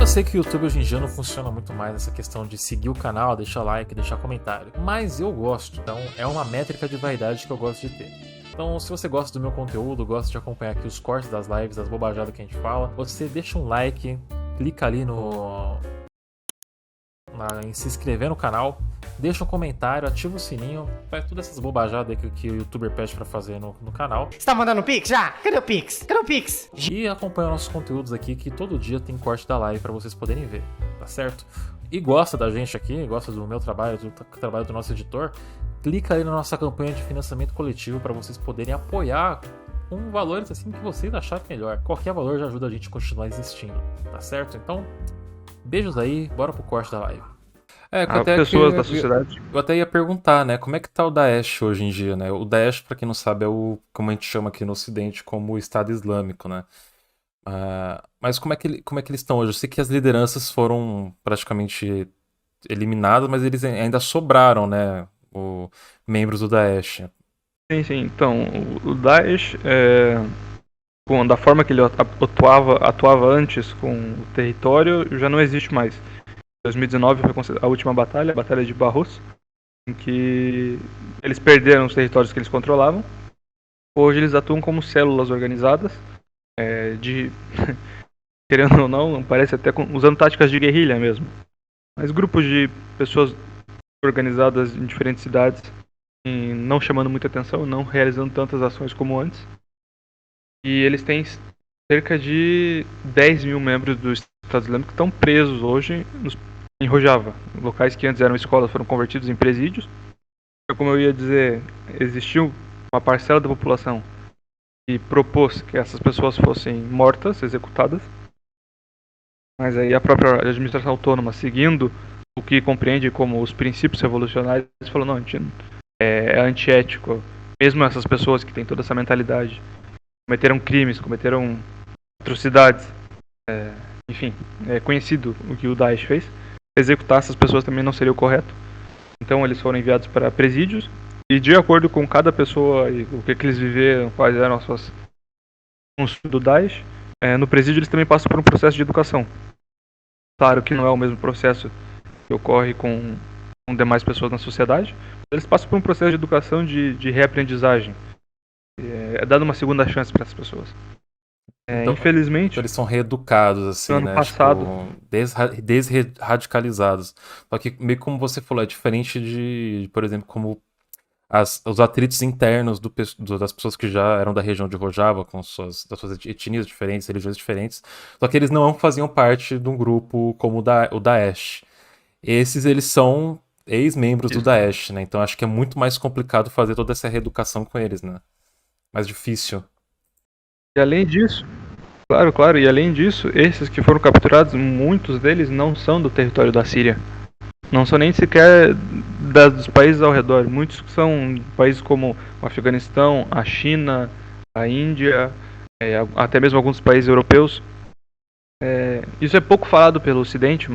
sei que o YouTube hoje em dia não funciona muito mais essa questão de seguir o canal, deixar like, deixar comentário, mas eu gosto, então é uma métrica de vaidade que eu gosto de ter. Então, se você gosta do meu conteúdo, gosta de acompanhar aqui os cortes das lives, das bobajadas que a gente fala, você deixa um like, clica ali em se inscrever no canal, deixa um comentário, ativa o sininho, faz todas essas bobajadas aí que o YouTuber pede pra fazer no canal. Você tá mandando Pix já? Cadê o Pix? Cadê o Pix? E acompanha nossos conteúdos aqui, que todo dia tem corte da live pra vocês poderem ver, tá certo? E gosta da gente aqui, gosta do meu trabalho, do trabalho do nosso editor, clica aí na nossa campanha de financiamento coletivo para vocês poderem apoiar com valores assim que vocês acharem melhor. Qualquer valor já ajuda a gente a continuar existindo, tá certo? Então, beijos aí, bora pro corte da live. Pessoas da sociedade. Eu até ia perguntar, né, como é que tá o Daesh hoje em dia, né? O Daesh, pra quem não sabe, é o, como a gente chama aqui no Ocidente, como o Estado Islâmico, né? Mas como é que eles estão hoje? Eu sei que as lideranças foram praticamente eliminadas, mas eles ainda sobraram, né? Membros do Daesh. Sim. Então, o Daesh, da forma que ele atuava antes com o território, já não existe mais. 2019 foi a última batalha, a Batalha de Barros, em que eles perderam os territórios que eles controlavam. Hoje eles atuam como células organizadas, querendo ou não, parece até usando táticas de guerrilha mesmo. Mas grupos de pessoas organizadas em diferentes cidades, não chamando muita atenção, não realizando tantas ações como antes. E eles têm cerca de 10 mil membros do Estado Islâmico que estão presos hoje em Rojava. Locais que antes eram escolas foram convertidos em presídios. Como eu ia dizer, existiu uma parcela da população que propôs que essas pessoas fossem mortas, executadas. Mas aí a própria administração autônoma, seguindo o que compreende como os princípios revolucionários, falou, não, é antiético. Mesmo essas pessoas que têm toda essa mentalidade cometeram crimes, cometeram atrocidades. Enfim, é conhecido o que o Daesh fez. Executar essas pessoas também não seria o correto. Então eles foram enviados para presídios e, de acordo com cada pessoa e o que eles viveram, quais eram as suas funções do Daesh, no presídio eles também passam por um processo de educação. Claro que não é o mesmo processo que ocorre com demais pessoas na sociedade, mas eles passam por um processo de educação de reaprendizagem. É dado uma segunda chance para essas pessoas. Então, infelizmente, então eles são reeducados, assim, no ano né? passado, Tipo, desradicalizados. Só que, meio como você falou, é diferente de, por exemplo, como os atritos internos das pessoas que já eram da região de Rojava, com das suas etnias diferentes, religiões diferentes. Só que eles não faziam parte de um grupo como o Daesh. Eles são ex-membros do Daesh, né? Então acho que é muito mais complicado fazer toda essa reeducação com eles, né? Mais difícil. E além disso, claro, e além disso, esses que foram capturados, muitos deles não são do território da Síria. Não são nem sequer dos países ao redor. Muitos são países como o Afeganistão, a China, a Índia, até mesmo alguns países europeus. Isso é pouco falado pelo Ocidente,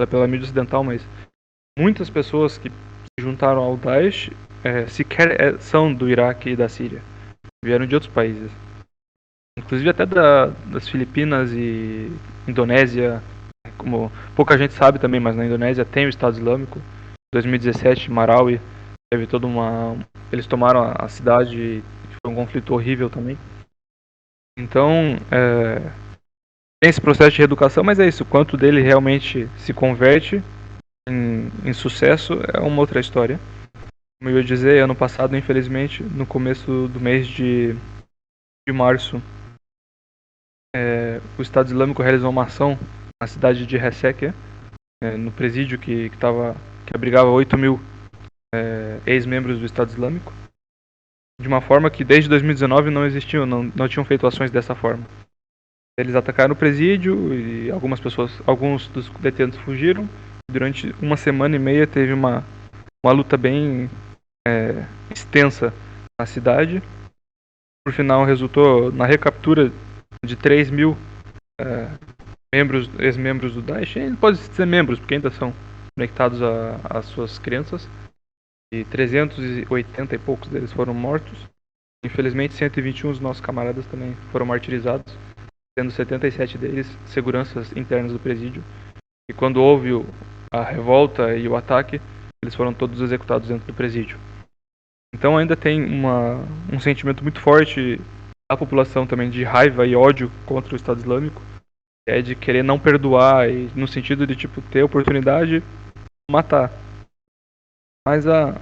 pela mídia ocidental, mas muitas pessoas que se juntaram ao Daesh sequer são do Iraque e da Síria. Vieram de outros países. Inclusive até das Filipinas e Indonésia, como pouca gente sabe também, mas na Indonésia tem o Estado Islâmico. Em 2017, Marawi, teve eles tomaram a cidade e foi um conflito horrível também. Então, tem esse processo de reeducação, mas é isso, quanto dele realmente se converte em sucesso é uma outra história. Como eu ia dizer, ano passado, infelizmente, no começo do mês de março, o Estado Islâmico realizou uma ação na cidade de Hesekia, no presídio que abrigava 8 mil ex-membros do Estado Islâmico, de uma forma que desde 2019 não existiam, não tinham feito ações dessa forma. Eles atacaram o presídio e alguns dos detentos fugiram. Durante uma semana e meia teve uma luta bem extensa na cidade. Por final resultou na recaptura de 3 mil ex-membros do Daesh. Não pode ser membros, porque ainda são conectados às suas crenças. E 380 e poucos deles foram mortos. Infelizmente, 121 dos nossos camaradas também foram martirizados. sendo 77 deles seguranças internas do presídio. E quando houve a revolta e o ataque, eles foram todos executados dentro do presídio. Então ainda tem um sentimento muito forte da população também de raiva e ódio contra o Estado Islâmico, que é de querer não perdoar, e no sentido de tipo ter oportunidade, matar. Mas a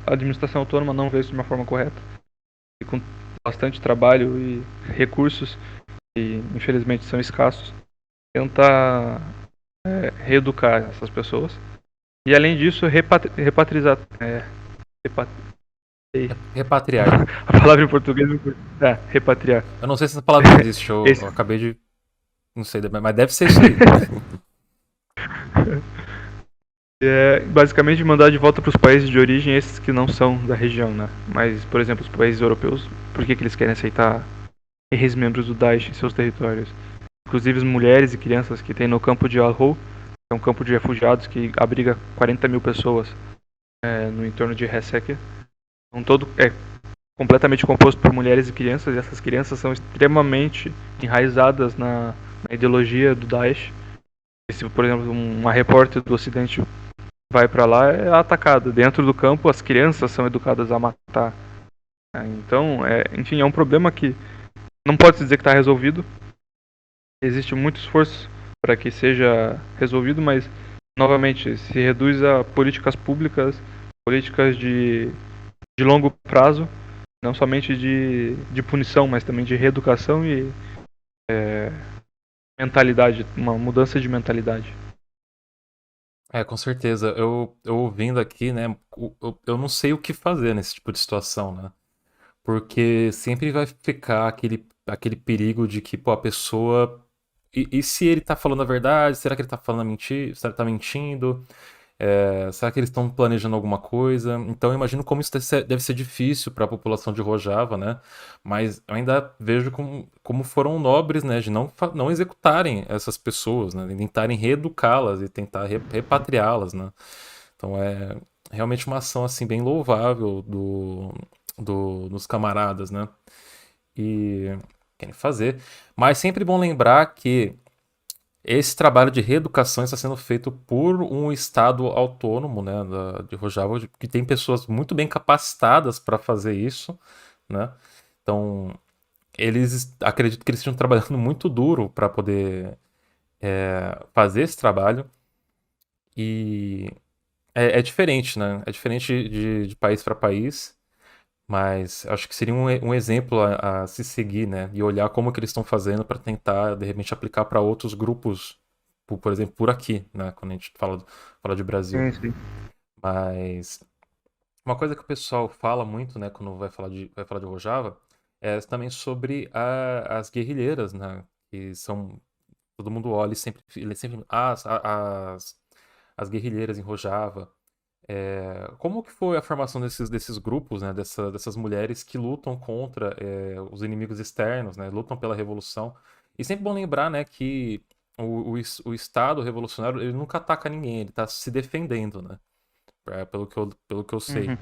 administração autônoma não vê isso de uma forma correta. E com bastante trabalho e recursos, que infelizmente são escassos, tentar reeducar essas pessoas. E além disso, repatrizar. Repatriar. A palavra em português é repatriar. Eu não sei se essa palavra existe, eu acabei de. Não sei, mas deve ser isso aí. É basicamente mandar de volta para os países de origem esses que não são da região, né? Mas, por exemplo, os países europeus, por que eles querem aceitar ex-membros do Daesh em seus territórios? Inclusive as mulheres e crianças que tem no campo de Al-Hol, que é um campo de refugiados que abriga 40 mil pessoas no entorno de Hesek. Então, todo é completamente composto por mulheres e crianças, e essas crianças são extremamente enraizadas na ideologia do Daesh. E se, por exemplo, uma repórter do Ocidente vai para lá, é atacada. Dentro do campo, as crianças são educadas a matar. Então, enfim, é um problema que não pode se dizer que está resolvido. Existe muito esforço para que seja resolvido, mas, novamente, se reduz a políticas públicas, políticas de longo prazo, não somente de punição, mas também de reeducação e mentalidade, uma mudança de mentalidade. Com certeza. Eu ouvindo aqui, né, eu não sei o que fazer nesse tipo de situação, né? Porque sempre vai ficar aquele perigo de que, pô, a pessoa. E se ele tá falando a verdade? Será que ele tá falando a mentir? Será que ele tá mentindo? Será que eles estão planejando alguma coisa? Então eu imagino como isso deve ser difícil para a população de Rojava, né? Mas eu ainda vejo como foram nobres, né? De não executarem essas pessoas, né? De tentarem reeducá-las e tentar repatriá-las, né? Então é realmente uma ação assim bem louvável dos camaradas, né? E querem fazer. Mas sempre bom lembrar que esse trabalho de reeducação está sendo feito por um estado autônomo, né, de Rojava, que tem pessoas muito bem capacitadas para fazer isso, né? Então, acredito que eles estejam trabalhando muito duro para poder fazer esse trabalho. E é diferente, né? É diferente de país para país, mas acho que seria um exemplo a se seguir, né? E olhar como que eles estão fazendo para tentar, de repente, aplicar para outros grupos, por exemplo, por aqui, né? Quando a gente fala de Brasil. Sim. Mas uma coisa que o pessoal fala muito, né, quando vai falar de Rojava, é também sobre as guerrilheiras, né? Que são. Todo mundo olha e sempre as guerrilheiras em Rojava. Como que foi a formação desses grupos, né, dessas mulheres que lutam contra os inimigos externos, né, lutam pela revolução? E sempre bom lembrar, né, que o Estado revolucionário ele nunca ataca ninguém, ele está se defendendo, né, pelo que eu sei. Uhum.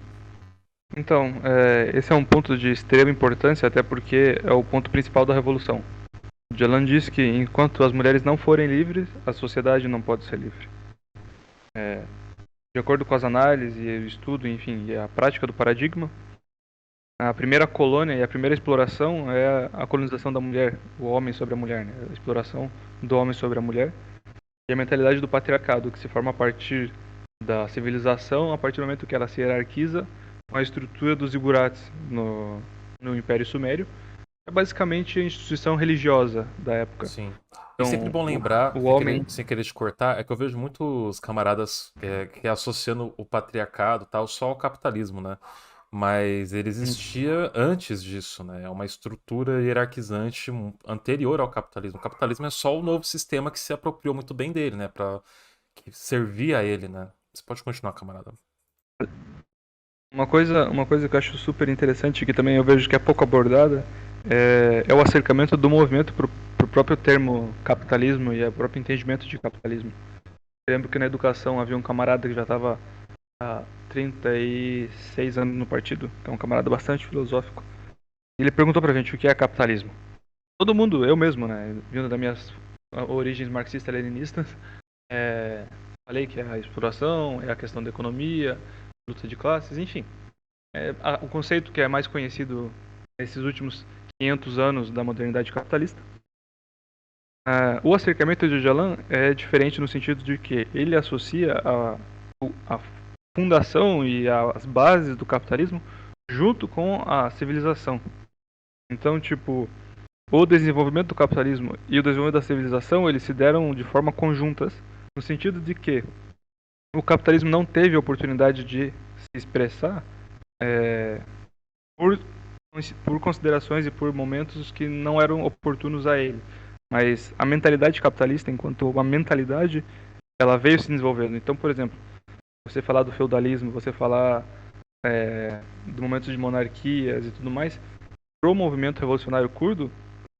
Então, esse é um ponto de extrema importância, até porque é o ponto principal da revolução. Jalan diz que enquanto as mulheres não forem livres, a sociedade não pode ser livre. De acordo com as análises e o estudo, enfim, e a prática do paradigma, a primeira colônia e a primeira exploração é a colonização da mulher, o homem sobre a mulher, né? A exploração do homem sobre a mulher. E a mentalidade do patriarcado, que se forma a partir da civilização, a partir do momento que ela se hierarquiza com a estrutura dos zigurates no Império Sumério. É basicamente a instituição religiosa da época. Sim. E sempre Então, bom lembrar, o homem... sem querer te cortar, é que eu vejo muitos camaradas que associando o patriarcado tal só ao capitalismo, né? Mas ele existia antes disso, né? É uma estrutura hierarquizante anterior ao capitalismo. O capitalismo é só o novo sistema que se apropriou muito bem dele, né? Que servia a ele, né? Você pode continuar, camarada. Uma coisa que eu acho super interessante, que também eu vejo que é pouco abordada, é o acercamento do movimento para o próprio termo capitalismo e o próprio entendimento de capitalismo. Eu lembro que na educação havia um camarada que já estava há 36 anos no partido, que é um camarada bastante filosófico. E ele perguntou pra gente o que é capitalismo. todo mundo, eu mesmo, né, vindo das minhas origens marxistas-leninistas, falei que é a exploração, é a questão da economia, luta de classes, enfim. O conceito que é mais conhecido nesses últimos 500 anos da modernidade capitalista. O acercamento de Öcalan é diferente no sentido de que ele associa a fundação e as bases do capitalismo junto com a civilização. Então, tipo, o desenvolvimento do capitalismo e o desenvolvimento da civilização, eles se deram de forma conjuntas, no sentido de que o capitalismo não teve a oportunidade de se expressar por, por considerações e por momentos que não eram oportunos a ele. Mas a mentalidade capitalista, enquanto uma mentalidade, ela veio se desenvolvendo. Então, por exemplo, você falar do feudalismo, você falar do momento de monarquias e tudo mais, para o movimento revolucionário curdo,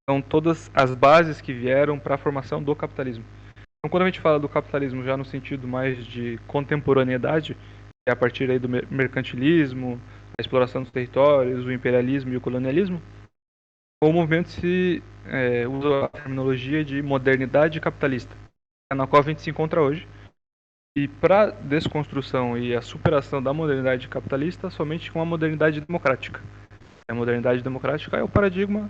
são todas as bases que vieram para a formação do capitalismo. Então, quando a gente fala do capitalismo já no sentido mais de contemporaneidade, que é a partir aí do mercantilismo, a exploração dos territórios, o imperialismo e o colonialismo, o movimento se usa a terminologia de modernidade capitalista, na qual a gente se encontra hoje. E para a desconstrução e a superação da modernidade capitalista, somente com a modernidade democrática. A modernidade democrática é o paradigma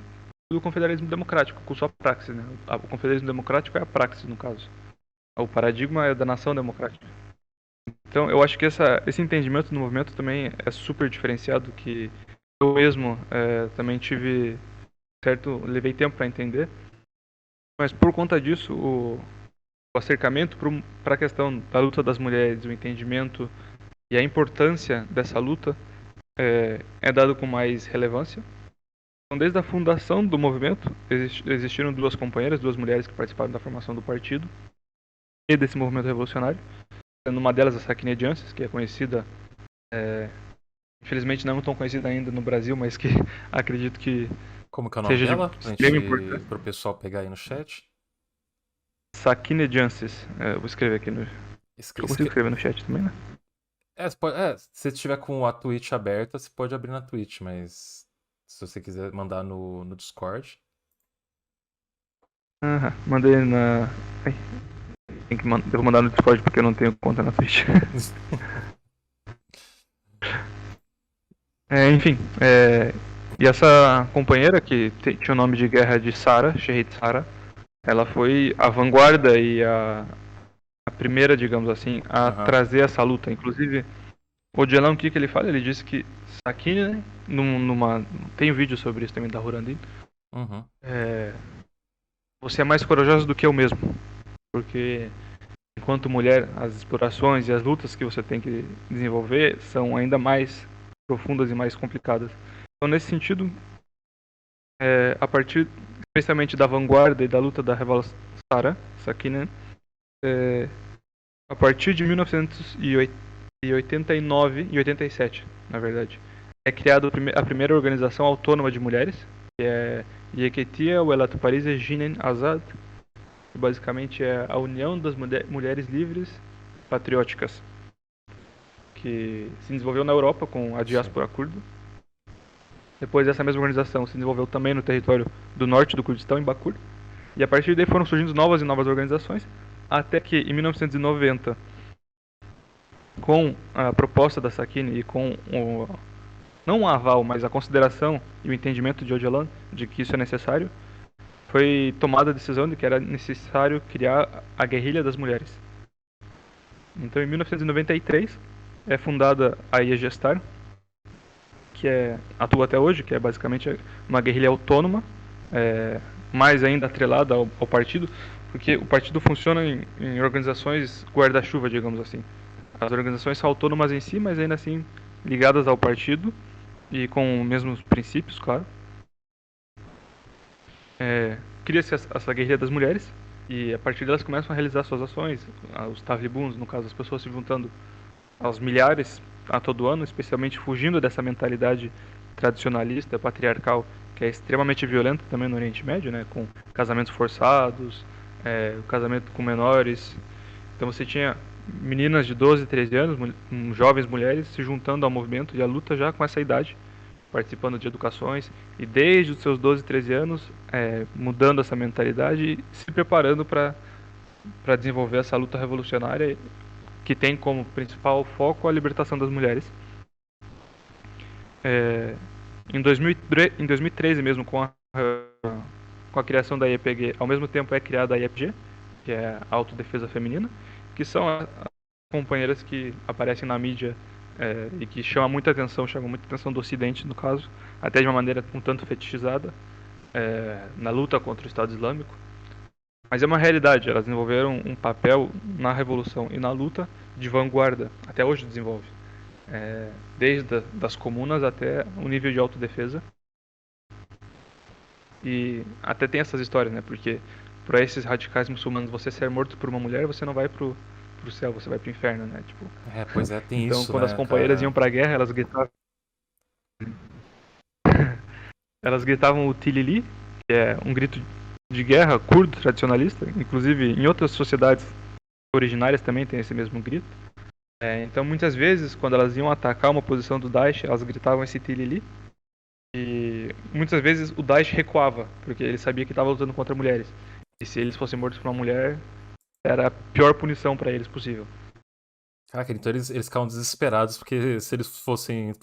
do confederalismo democrático, com sua praxis. Né? O confederalismo democrático é a praxis, no caso. O paradigma é da nação democrática. Então, eu acho que esse entendimento no movimento também é super diferenciado, que eu mesmo também tive levei tempo para entender, mas por conta disso, o acercamento para a questão da luta das mulheres, o entendimento e a importância dessa luta é dado com mais relevância. Então, desde a fundação do movimento, existiram duas companheiras, duas mulheres que participaram da formação do partido e desse movimento revolucionário, sendo uma delas a Sakine Jansis, que é conhecida, infelizmente não tão conhecida ainda no Brasil, mas que acredito que Como que é o nome seja dela? de Pra extrema gente, importância. pro pessoal pegar aí no chat. Sakine Jansis. Eu vou escrever aqui no. Eu consigo escrever no chat também, né? Se você tiver com a Twitch aberta, você pode abrir na Twitch, mas se você quiser mandar no Discord. Mandei na. Ai, eu vou mandar no Discord porque eu não tenho conta na Twitch. Enfim, e essa companheira que tinha o nome de guerra de Sara, Shehid Sara, ela foi a vanguarda e a primeira, digamos assim, a trazer essa luta. Inclusive, o Öcalan, o que ele fala? Ele disse que Sakine, tem um vídeo sobre isso também da Hurandin, você é mais corajosa do que eu mesmo, porque enquanto mulher, as explorações e as lutas que você tem que desenvolver são ainda mais profundas e mais complicadas. Então, nesse sentido, a partir especialmente da vanguarda e da luta da Revolução Sara, Sakine, a partir de 1989 e 87, na verdade, é criada a primeira organização autônoma de mulheres, que é Yeketia Welat Paris Jinen Azad, que basicamente é a união das mulheres livres patrióticas, que se desenvolveu na Europa com a diáspora curda. Depois essa mesma organização se desenvolveu também no território do norte do Kurdistão, em Bakur. E a partir daí foram surgindo novas e novas organizações, até que em 1990, com a proposta da Sakine e com não um aval, mas a consideração e o entendimento de Öcalan de que isso é necessário, foi tomada a decisão de que era necessário criar a Guerrilha das Mulheres. Então, em 1993, é fundada a IEGESTAR, que atua até hoje, que é basicamente uma guerrilha autônoma, mais ainda atrelada ao partido, porque o partido funciona em organizações guarda-chuva, digamos assim. As organizações são autônomas em si, mas ainda assim ligadas ao partido e com os mesmos princípios, claro. Cria-se essa guerrilha das mulheres e a partir delas começam a realizar suas ações. Os Talibuns, no caso, as pessoas se juntando aos milhares a todo ano, especialmente fugindo dessa mentalidade tradicionalista, patriarcal, que é extremamente violenta também no Oriente Médio, né, com casamentos forçados, casamento com menores. Então você tinha meninas de 12, 13 anos, jovens mulheres se juntando ao movimento e à luta já com essa idade, participando de educações e desde os seus 12, 13 anos mudando essa mentalidade e se preparando para desenvolver essa luta revolucionária que tem como principal foco a libertação das mulheres. Em 2013 mesmo, com a criação da IEPG, ao mesmo tempo é criada a IEPG, que é a Autodefesa Feminina, que são as companheiras que aparecem na mídia e que chamam muita atenção do Ocidente, no caso, até de uma maneira um tanto fetichizada, na luta contra o Estado Islâmico. Mas é uma realidade, elas desenvolveram um papel na revolução e na luta de vanguarda, até hoje desenvolve. Desde das comunas até o nível de autodefesa. E até tem essas histórias, né? Porque para esses radicais muçulmanos, você ser morto por uma mulher, você não vai pro céu, você vai pro inferno, né? Tipo, Pois é, tem então isso, quando as né, companheiras iam cara? pra guerra, elas gritavam o Tilili, que é um grito de guerra curdo tradicionalista, inclusive em outras sociedades originárias também tem esse mesmo grito. Então muitas vezes quando elas iam atacar uma posição do Daesh, elas gritavam esse Tilili. E muitas vezes o Daesh recuava, porque ele sabia que estava lutando contra mulheres. E se eles fossem mortos por uma mulher, era a pior punição para eles possível. Caraca, então eles ficavam desesperados, porque se eles fossem,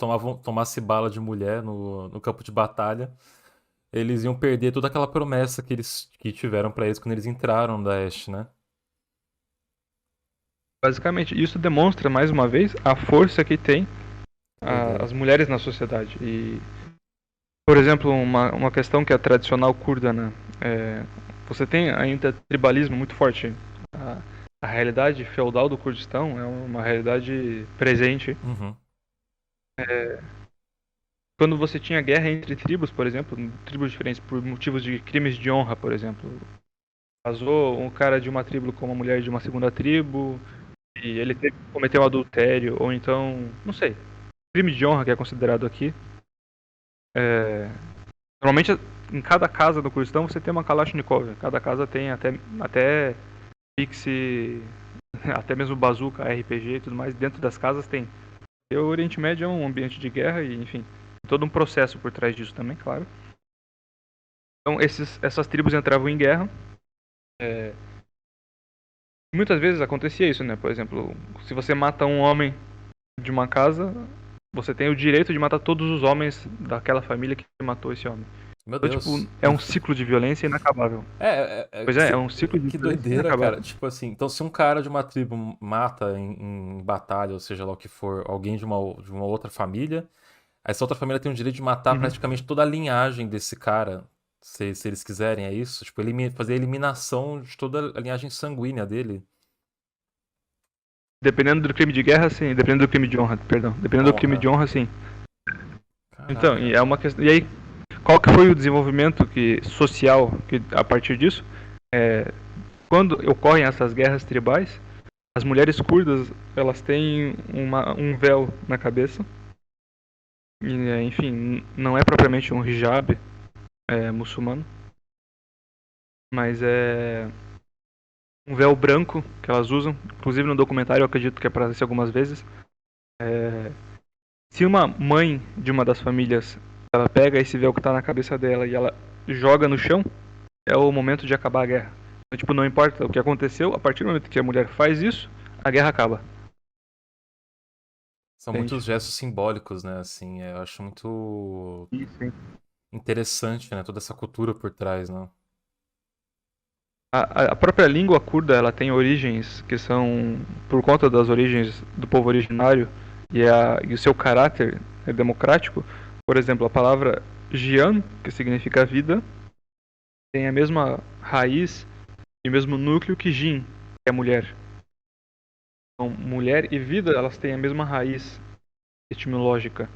tomasse bala de mulher no campo de batalha, eles iam perder toda aquela promessa que tiveram pra eles quando eles entraram no Daesh, né? Basicamente, isso demonstra mais uma vez a força que tem Doideira. as mulheres na sociedade. E, por exemplo, uma questão que é tradicional curda, né? Você tem ainda tribalismo muito forte. A realidade feudal do Kurdistão é uma realidade presente. Uhum. Quando você tinha guerra entre tribos, por exemplo, tribos diferentes por motivos de crimes de honra, por exemplo, casou um cara de uma tribo com uma mulher de uma segunda tribo e ele cometeu um adultério, ou então, não sei, crime de honra que é considerado aqui. Normalmente, em cada casa do Kurdistão você tem uma Kalashnikov. Cada casa tem até Pixie, até mesmo bazuca, RPG e tudo mais. Dentro das casas tem. E o Oriente Médio é um ambiente de guerra e, enfim, todo um processo por trás disso também, claro. Então, essas tribos entravam em guerra. Muitas vezes acontecia isso, né? Por exemplo, se você mata um homem de uma casa, você tem o direito de matar todos os homens daquela família que matou esse homem. Meu Então, tipo, Deus. é um ciclo de violência inacabável. Pois é um ciclo de Que violência doideira, cara. inacabável. Tipo assim, então se um cara de uma tribo mata em batalha, ou seja lá o que for, alguém de uma outra família, essa outra família tem o direito de matar Uhum. praticamente toda a linhagem desse cara, se eles quiserem, é isso? Tipo, fazer a eliminação de toda a linhagem sanguínea dele. Dependendo do crime de guerra, sim. Dependendo do crime de honra, perdão. Dependendo do crime de Honra. honra, sim. Então, e Caraca. é uma questão. E aí, qual que foi o desenvolvimento social que a partir disso? Quando ocorrem essas guerras tribais, as mulheres curdas elas têm um véu na cabeça. E, enfim, não é propriamente um hijab muçulmano, mas é um véu branco que elas usam. Inclusive no documentário eu acredito que aparece algumas vezes. Se uma mãe de uma das famílias ela pega esse véu que tá na cabeça dela e ela joga no chão, é o momento de acabar a guerra. Então, tipo, não importa o que aconteceu, a partir do momento que a mulher faz isso, a guerra acaba. São Entende? muitos gestos simbólicos, né? Assim, eu acho muito Isso. interessante, né? Toda essa cultura por trás, né? A própria língua curda ela tem origens que são por conta das origens do povo originário e o seu caráter é democrático. Por exemplo, a palavra Jian, que significa vida, tem a mesma raiz e o mesmo núcleo que Jin, que é mulher. Então, mulher e vida elas têm a mesma raiz etimológica.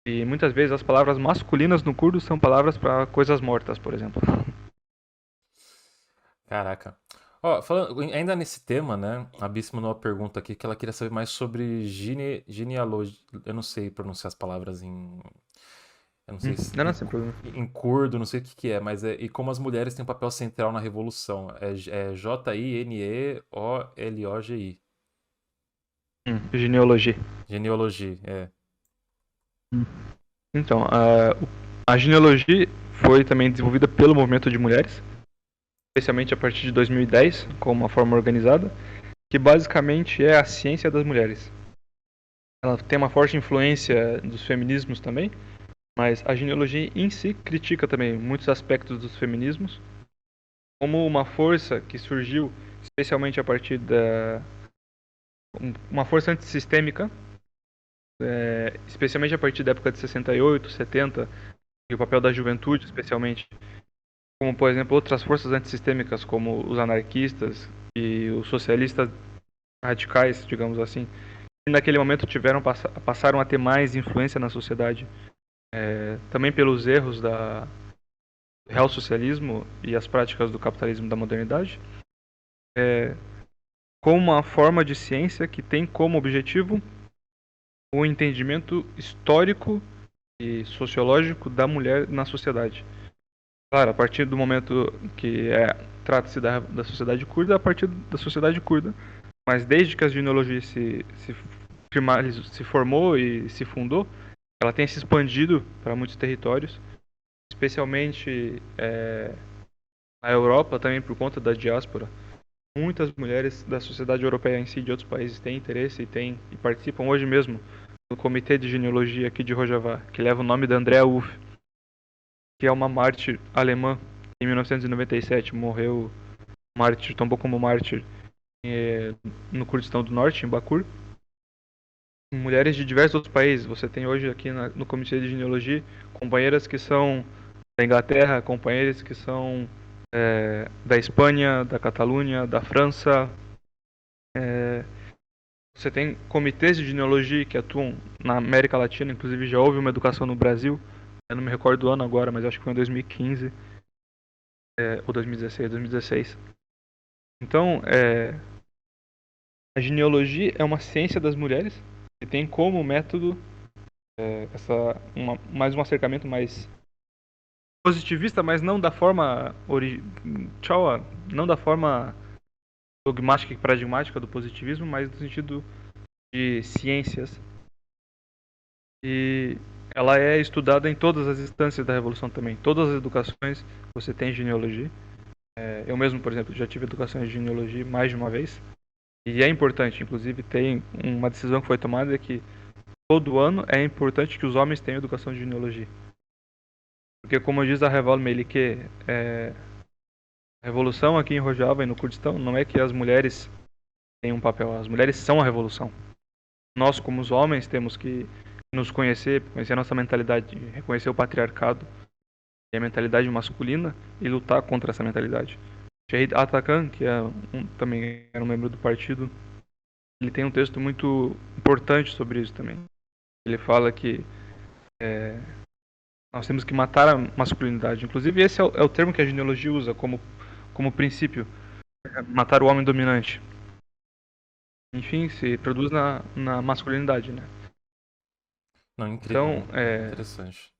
E muitas vezes as palavras masculinas no curdo são palavras para coisas mortas, por exemplo. Caraca. Ó, falando, ainda nesse tema, né? A Bice mandou uma pergunta aqui que ela queria saber mais sobre genealogia. Eu não sei pronunciar as palavras em. Eu não sei se. Não, não, sem problema. Em curdo, não sei o que que é, mas é. E como as mulheres têm um papel central na revolução. É Jineologi. Genealogia. Genealogia, é. Então, a genealogia foi também desenvolvida pelo movimento de mulheres, especialmente a partir de 2010, como uma forma organizada, que basicamente é a ciência das mulheres. Ela tem uma forte influência dos feminismos também, mas a genealogia em si critica também muitos aspectos dos feminismos, como uma força que surgiu especialmente a partir uma força antissistêmica, especialmente a partir da época de 68, 70, e o papel da juventude, especialmente, como, por exemplo, outras forças antissistêmicas, como os anarquistas e os socialistas radicais, digamos assim, que naquele momento passaram a ter mais influência na sociedade, também pelos erros do real socialismo e as práticas do capitalismo da modernidade, como uma forma de ciência que tem como objetivo o entendimento histórico e sociológico da mulher na sociedade. Claro, a partir do momento que trata-se da sociedade curda, a partir da sociedade curda. Mas desde que a genealogia se formou e se fundou, ela tem se expandido para muitos territórios, especialmente na Europa, também por conta da diáspora. Muitas mulheres da sociedade europeia em si, de outros países, têm interesse e participam hoje mesmo do Comitê de Genealogia aqui de Rojavá, que leva o nome da Andrea Uff, que é uma mártir alemã. Em 1997 morreu mártir, tombou como mártir no Kurdistão do Norte, em Bakur. Mulheres de diversos outros países. Você tem hoje aqui no Comitê de Genealogia companheiras que são da Inglaterra, companheiras que são da Espanha, da Catalunha, da França. Você tem comitês de genealogia que atuam na América Latina, inclusive já houve uma educação no Brasil. Eu não me recordo do ano agora, mas acho que foi em 2015 ou 2016, 2016. Então, a genealogia é uma ciência das mulheres que tem como método mais um acercamento mais positivista, mas não da forma não da forma dogmática e paradigmática do positivismo, mas no sentido de ciências. E ela é estudada em todas as instâncias da Revolução também. Todas as educações você tem genealogia. Eu mesmo, por exemplo, já tive educação em genealogia mais de uma vez. E é importante, inclusive tem uma decisão que foi tomada que todo ano é importante que os homens tenham educação de genealogia. Porque como diz a Reval Melike, a revolução aqui em Rojava e no Kurdistão não é que as mulheres têm um papel, as mulheres são a revolução. Nós, como os homens, temos que nos conhecer a nossa mentalidade, reconhecer o patriarcado e a mentalidade masculina e lutar contra essa mentalidade. Shahid Atakan, que também era um membro do partido, ele tem um texto muito importante sobre isso também. Ele fala que nós temos que matar a masculinidade. Inclusive, esse é o termo que a genealogia usa como princípio. Matar o homem dominante. Enfim, se produz na masculinidade, né? Não, incrível. Então, interessante.